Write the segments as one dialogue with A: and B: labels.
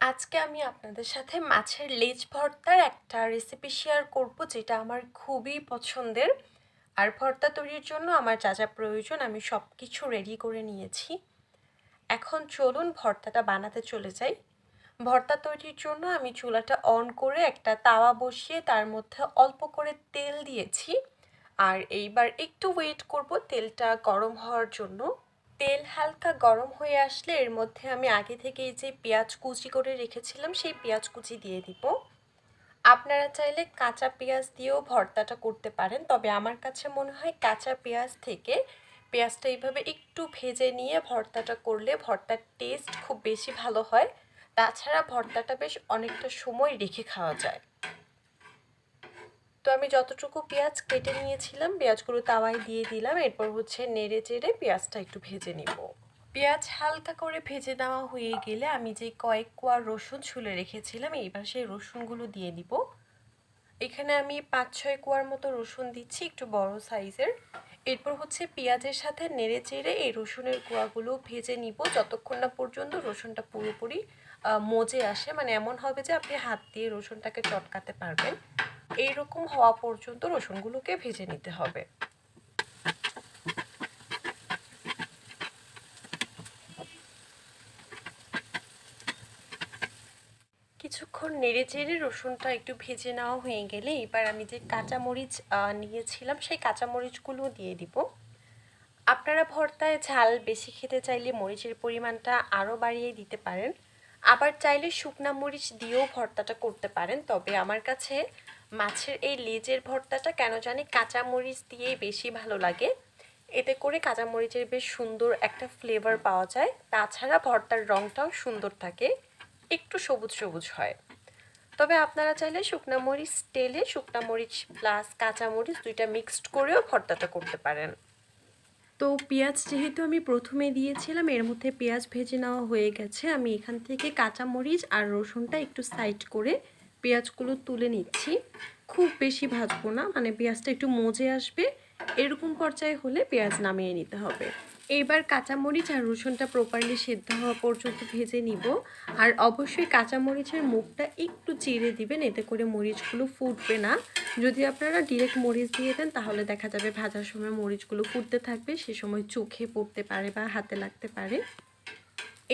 A: আজকে আমি আপনাদের সাথে মাছের লেজ ভর্তার একটা রেসিপি শেয়ার করব, যেটা আমার খুবই পছন্দের। আর ভর্তা তৈরির জন্য আমার যা যা প্রয়োজন আমি সব কিছু রেডি করে নিয়েছি। এখন চলুন ভর্তাটা বানাতে চলে যাই। ভর্তা তৈরির জন্য আমি চুলাটা অন করে একটা তাওয়া বসিয়ে তার মধ্যে অল্প করে তেল দিয়েছি। আর এইবার একটু ওয়েট করব তেলটা গরম হওয়ার জন্য। তেল হালকা গরম হয়ে আসলে এর মধ্যে আমি আগে থেকেই যে পেঁয়াজ কুচি করে রেখেছিলাম সেই পেঁয়াজ কুচি দিয়ে দিব। আপনারা চাইলে কাঁচা পেঁয়াজ দিয়েও ভর্তাটা করতে পারেন, তবে আমার কাছে মনে হয় কাঁচা পেঁয়াজ থেকে পেঁয়াজটা এইভাবে একটু ভেজে নিয়ে ভর্তাটা করলে ভর্তার টেস্ট খুব বেশি ভালো হয়। তাছাড়া ভর্তাটা বেশ অনেকটা সময় রেখে খাওয়া যায়। তো আমি যতটুকু পেঁয়াজ কেটে নিয়েছিলাম পেঁয়াজগুলো তাওয়ায় দিয়ে দিলাম। এরপর নেড়ে চেড়ে পেঁয়াজটা একটু ভেজে নিব। পেঁয়াজ হালকা করে ভেজে নেওয়া হয়ে গেলে আমি যে কয়েক কোয়া রসুন ছুলে রেখেছিলাম এইবার সেই রসুনগুলো দিয়ে দিব। এখানে আমি 5-6 কোয়ার মতো রসুন দিচ্ছি, একটু বড় সাইজের। এরপর পেঁয়াজের সাথে নেড়ে চেড়ে এই রসুনের কোয়াগুলো ভেজে নিব যতক্ষণ না পর্যন্ত রসুনটা পুরোপুরি মজে আসে, মানে এমন হবে যে আপনি হাত দিয়ে রসুনটাকে চটকাতে পারবেন। এইরকম হওয়া পর্যন্ত রসুনগুলোকে ভেজে নিতে হবে। কিছুক্ষণ নেড়ে চেড়ে রসুনটা একটু ভেজে নেওয়া হয়ে গেলে এবার আমি যে কাঁচামরিচ নিয়েছিলাম সেই কাঁচামরিচগুলো দিয়ে দিব। আপনারা ভর্তায় ঝাল বেশি খেতে চাইলে মরিচের পরিমাণটা আরও বাড়িয়ে দিতে পারেন। আবার চাইলে শুকনা মরিচ দিয়েও ভর্তাটা করতে পারেন, তবে আমার কাছে মাছের এই লেজের ভর্তাটা কেন জানি কাঁচামরিচ দিয়েই বেশি ভালো লাগে। এতে করে কাঁচামরিচের বেশ সুন্দর একটা ফ্লেভার পাওয়া যায়, তাছাড়া ভর্তার রঙটাও সুন্দর থাকে, একটু সবুজ সবুজ হয়। তবে আপনারা চাইলে শুকনা মরিচ তেলে শুকনা মরিচ প্লাস কাঁচা মরিচ দুইটা মিক্সড করেও ভর্তাটা করতে পারেন। তো পেঁয়াজ যেহেতু আমি প্রথমে দিয়েছিলাম এর মধ্যে পেঁয়াজ ভেজে নেওয়া হয়ে গেছে। আমি এখান থেকে কাঁচা মরিচ আর রসুনটা একটু সাইড করে পেঁয়াজগুলো তুলে নিচ্ছি। খুব বেশি ভাজবো না, মানে পেঁয়াজটা একটু মজে আসবে এরকম পর্যায়ে হলে পেঁয়াজ নামিয়ে নিতে হবে। এইবার কাঁচামরিচ আর রসুনটা প্রপারলি সেদ্ধ হওয়া পর্যন্ত ভেজে নিব। আর অবশ্যই কাঁচামরিচের মুখটা একটু চিড়ে দিবেন, এতে করে মরিচগুলো ফুটবে না। যদি আপনারা ডিরেক্ট মরিচ দিয়ে দেন তাহলে দেখা যাবে ভাজার সময় মরিচগুলো ফুটতে থাকবে, সে সময় চোখে পড়তে পারে বা হাতে লাগতে পারে।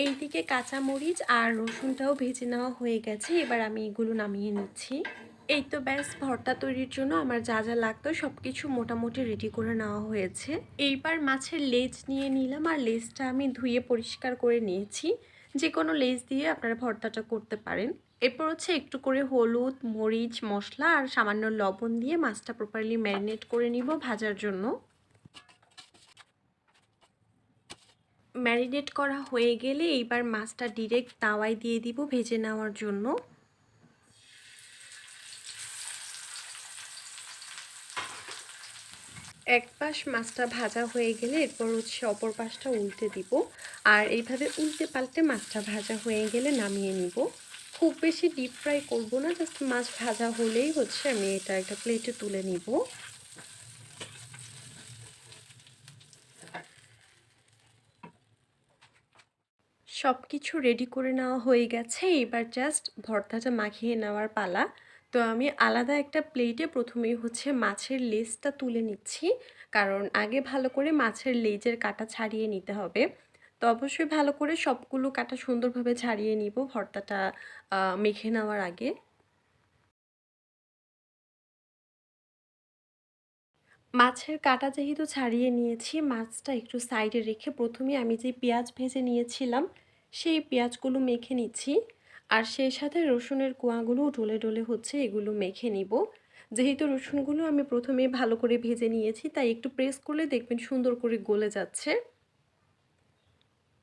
A: এইদিকে কাঁচামরিচ আর রসুনটাও ভেজে নেওয়া হয়ে গেছে, এবার আমি এগুলো নামিয়ে নিচ্ছি। এই তো ব্যাস, ভর্তা তৈরির জন্য আমার যা যা লাগতো সব কিছু মোটামুটি রেডি করে নেওয়া হয়েছে। এইবার মাছের লেজ নিয়ে নিলাম, আর লেজটা আমি ধুয়ে পরিষ্কার করে নিয়েছি। যে কোনো লেজ দিয়ে আপনারা ভর্তাটা করতে পারেন। এরপর একটু করে হলুদ, মরিচ, মশলা আর সামান্য লবণ দিয়ে মাছটা প্রপারলি ম্যারিনেট করে নিব ভাজার জন্য। ম্যারিনেট করা হয়ে গেলে এইবার মাছটা ডিরেক্ট তাওয়ায় দিয়ে দিব ভেজে নেওয়ার জন্য। এক পাশ মাছটা ভাজা হয়ে গেলে এরপর অপর পাশটা উল্টে দিব। আর এইভাবে উল্টে পাল্টে মাছটা ভাজা হয়ে গেলে নামিয়ে নিব। খুব বেশি ডিপ ফ্রাই করবো না, জাস্ট মাছ ভাজা হলেই আমি এটা একটা প্লেটে তুলে নিব। সব কিছু রেডি করে নেওয়া হয়ে গেছে, এবার জাস্ট ভর্তাটা মাখিয়ে নেওয়ার পালা। তো আমি আলাদা একটা প্লেটে প্রথমেই মাছের লেজটা তুলে নিচ্ছি, কারণ আগে ভালো করে মাছের লেজের কাটা ছাড়িয়ে নিতে হবে। তো অবশ্যই ভালো করে সবগুলো কাটা সুন্দরভাবে ছাড়িয়ে নিব ভর্তাটা মেখে নেওয়ার আগে। মাছের কাটা যেহেতু ছাড়িয়ে নিয়েছি, মাছটা একটু সাইডে রেখে প্রথমে আমি যে পেঁয়াজ ভেজে নিয়েছিলাম সেই পেঁয়াজগুলো মেখে নিচ্ছি। আর সেই সাথে রসুনের কোয়াগুলো ডলে ডলে এগুলো মেখে নিব। যেহেতু রসুনগুলো আমি প্রথমে ভালো করে ভেজে নিয়েছি তাই একটু প্রেস করলে দেখবেন সুন্দর করে গলে যাচ্ছে।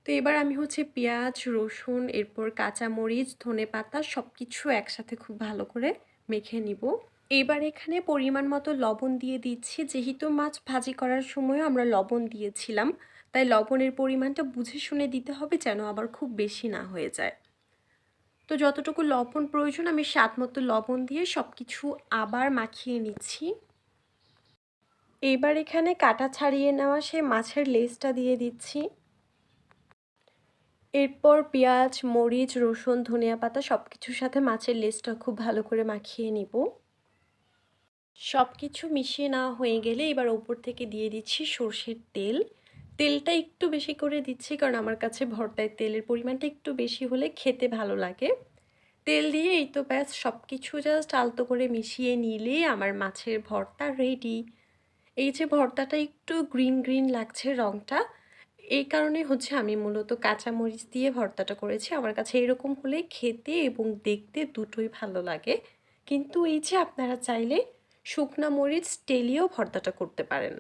A: তো এবার আমি পেঁয়াজ, রসুন, এরপর কাঁচামরিচ, ধনেপাতা সব কিছু একসাথে খুব ভালো করে মেখে নিব। এবার এখানে পরিমাণ মতো লবণ দিয়ে দিচ্ছি। যেহেতু মাছ ভাজি করার সময় আমরা লবণ দিয়েছিলাম, তাই লবণের পরিমাণটা বুঝে শুনে দিতে হবে যেন আবার খুব বেশি না হয়ে যায়। তো যতটুকু লবণ প্রয়োজন আমি স্বাদ মতো লবণ দিয়ে সব কিছু আবার মাখিয়ে নিচ্ছি। এবার এখানে কাটা ছাড়িয়ে নেওয়া সেই মাছের লেজটা দিয়ে দিচ্ছি। এরপর পেঁয়াজ, মরিচ, রসুন, ধনিয়া পাতা সব কিছুর সাথে মাছের লেজটা খুব ভালো করে মাখিয়ে নিব। সব কিছু মিশিয়ে নেওয়া হয়ে গেলে এবার ওপর থেকে দিয়ে দিচ্ছি সর্ষের তেল। তেলটা একটু বেশি করে দিচ্ছি কারণ আমার কাছে ভর্তায় তেলের পরিমাণটা একটু বেশি হলে খেতে ভালো লাগে। তেল দিয়ে এই তো ব্যাস সব কিছু জাস্ট আলতো করে মিশিয়ে নিলে আমার মাছের ভর্তা রেডি। এই যে ভর্তাটা একটু গ্রিন গ্রিন লাগছে রঙটা, এই কারণে হচ্ছে আমি মূলত কাঁচামরিচ দিয়ে ভর্তাটা করেছি। আমার কাছে এরকম হলে খেতে এবং দেখতে দুটোই ভালো লাগে। কিন্তু এই যে আপনারা চাইলে শুকনা মরিচ তেলেও ভর্তাটা করতে পারেন।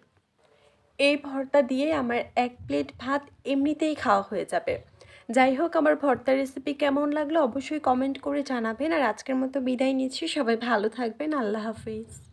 A: এই ভর্তা দিয়ে আমার ১ প্লেট ভাত এমনিতেই খাওয়া হয়ে যাবে। যাই হোক, আমার ভর্তার রেসিপি কেমন লাগলো অবশ্যই কমেন্ট করে জানাবেন। আর আজকের মতো বিদায় নিচ্ছি। সবাই ভালো থাকবেন। আল্লাহ হাফিজ।